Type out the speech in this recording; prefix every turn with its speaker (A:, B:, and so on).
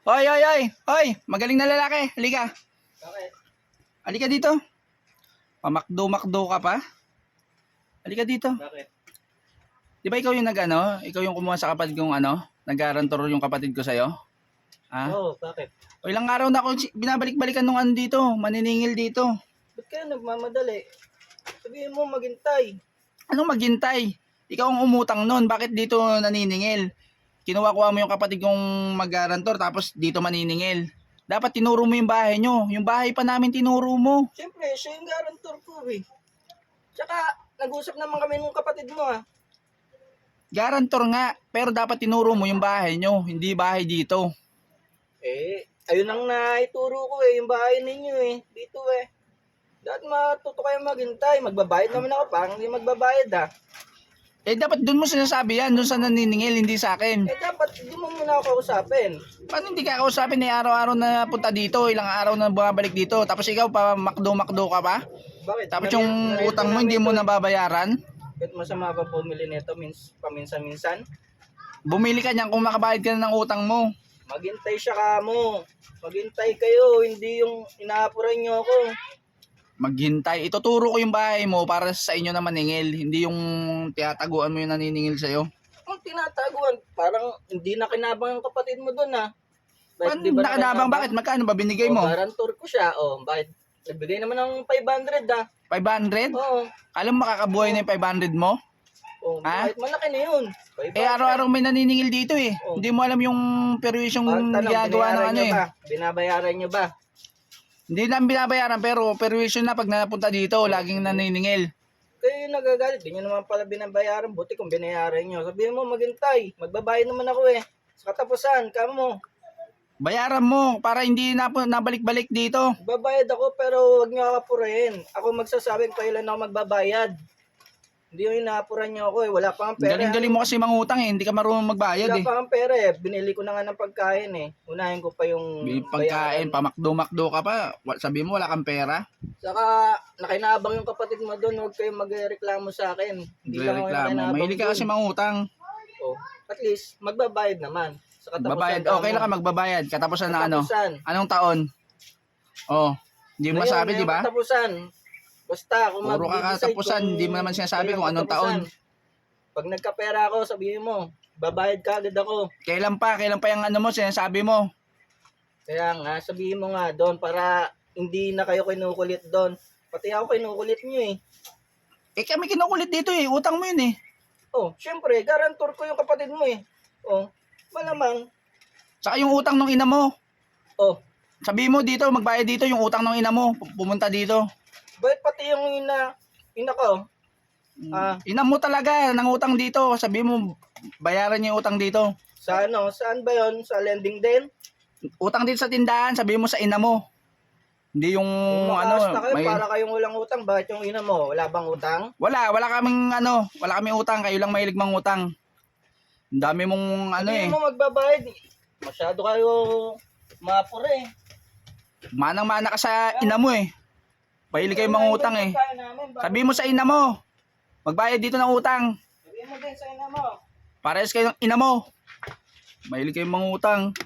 A: Hoy, hoy, hoy! Hoy! Magaling na lalaki. Halika.
B: Bakit?
A: Halika dito. Pamakdo-makdo ka pa. Halika dito.
B: Bakit?
A: Di ba ikaw yung ikaw yung kumuha sa kapatid kong nag-garantor yung kapatid ko sa'yo? Ha?
B: Oo, bakit?
A: O ilang araw na ako binabalik-balikan nung dito, maniningil dito.
B: Ba't kaya nagmamadali? Sabihin mo maghintay.
A: Anong maghintay? Ikaw ang umutang nun, bakit dito naniningil? Kinuha-kuha mo yung kapatid kong mag-garantor tapos dito maniningil. Dapat tinuro mo yung bahay nyo. Yung bahay pa namin tinuro mo.
B: Siyempre, siya yung garantor ko eh. Tsaka, nag-usap naman kami ng kapatid mo ah.
A: Garantor nga, pero dapat tinuro mo yung bahay nyo, hindi bahay dito.
B: Ayun ang naituro ko yung bahay ninyo dito Dapat matuto kayo maghintay. Magbabayad naman ako, parang hindi magbabayad
A: Dapat doon mo sinasabi yan, doon sa naniningil, hindi sa akin.
B: Dapat hindi mo muna ako kausapin.
A: Paano hindi ka kausapin araw-araw na punta dito, ilang araw na bumabalik dito, tapos ikaw pa makdo-makdo ka pa?
B: Bakit?
A: Tapos yung utang mo hindi mo nababayaran?
B: Bakit masama ba bumili nito paminsan-minsan?
A: Bumili ka niyan kung makabayad ka na ng utang mo.
B: Maghintay siya kamo. Maghintay kayo, hindi yung inaapuran nyo ako.
A: Maghintay. Ituturo ko yung bahay mo para sa inyo na maningil, hindi yung tiyataguan mo yung naniningil sa'yo.
B: Ang tinataguan, parang hindi na kinabang ang kapatid mo doon
A: Paano nakanabang? Bakit? Magkano ba binigay mo?
B: Garantor ko siya. Bakit? Nagbigay naman ng 500
A: 500?
B: Oo.
A: Alam mo makakabuhay na yung 500 mo? Ha?
B: Kahit malaki na yun. 500.
A: Araw-araw may naniningil dito Hindi mo alam yung perwisyong ginagawa ng
B: Binabayaran nyo ba?
A: Hindi lang binabayaran pero perwisyon na pag napunta dito, laging naniningil.
B: Kayo yung nagagalit. Di nyo naman pala binabayaran. Buti kung binayaran nyo. Sabihin mo maghintay. Magbabayad naman ako Sa katapusan, kamo mo.
A: Bayaran mo para hindi nabalik-balik dito.
B: Babayad ako pero wag nyo akapurahin. Ako magsasabing kailan ako magbabayad. Hindi yung inaapuran nyo ako Wala pa ang pera.
A: Galing-galing mo kasi mangutang Hindi ka marunong magbayad
B: Wala pa ang pera Binili ko na nga ng pagkain Unahin ko pa yung
A: pagkain, pamakdo-makdo ka pa. Sabi mo wala kang pera.
B: Saka nakinabang yung kapatid mo doon. Huwag kayong magreklamo sa akin. Hindi lang ako nakinabang.
A: Mahilig ka kasi mangutang.
B: At least magbabayad naman. Sa
A: Babayad. Okay lang ka magbabayad. Katapusan na
B: Katapusan.
A: Anong taon? Hindi mo masabi, di ba?
B: Katapusan. Basta kung
A: puro ka katapusan, hindi mo naman sinasabi kung anong taon.
B: Pag nagkapera ako, sabihin mo, babayad ka agad ako.
A: Kailan pa yung mo, sinasabi mo?
B: Kaya nga, sabihin mo nga doon para hindi na kayo kinukulit doon. Pati ako kinukulit nyo
A: kami kinukulit dito utang mo yun
B: syempre, garantor ko yung kapatid mo malamang.
A: Saka yung utang ng ina mo. Sabi mo dito, magbayad dito yung utang ng ina mo, pumunta dito.
B: Bakit pati yung ina ko?
A: Ina mo talaga, nangutang dito. Sabi mo, bayaran niya yung utang dito.
B: Sa saan ba yon? Sa lending din?
A: Utang dito sa tindahan, sabi mo sa ina mo. Hindi yung
B: na kayo, para kayong walang utang. Bakit yung ina mo? Wala bang utang?
A: Wala kaming utang. Kayo lang mahilig mangutang. Ang dami mong
B: Hindi mo magbabayad. Masyado kayo mapure.
A: Manang-mana ka sa ina mo Mahilig kayo mangutang Sabi mo sa ina mo, magbayad dito ng utang.
B: Sabihin mo din sa ina mo.
A: Parehas kayo ng ina mo. Mahilig kayo mangutang.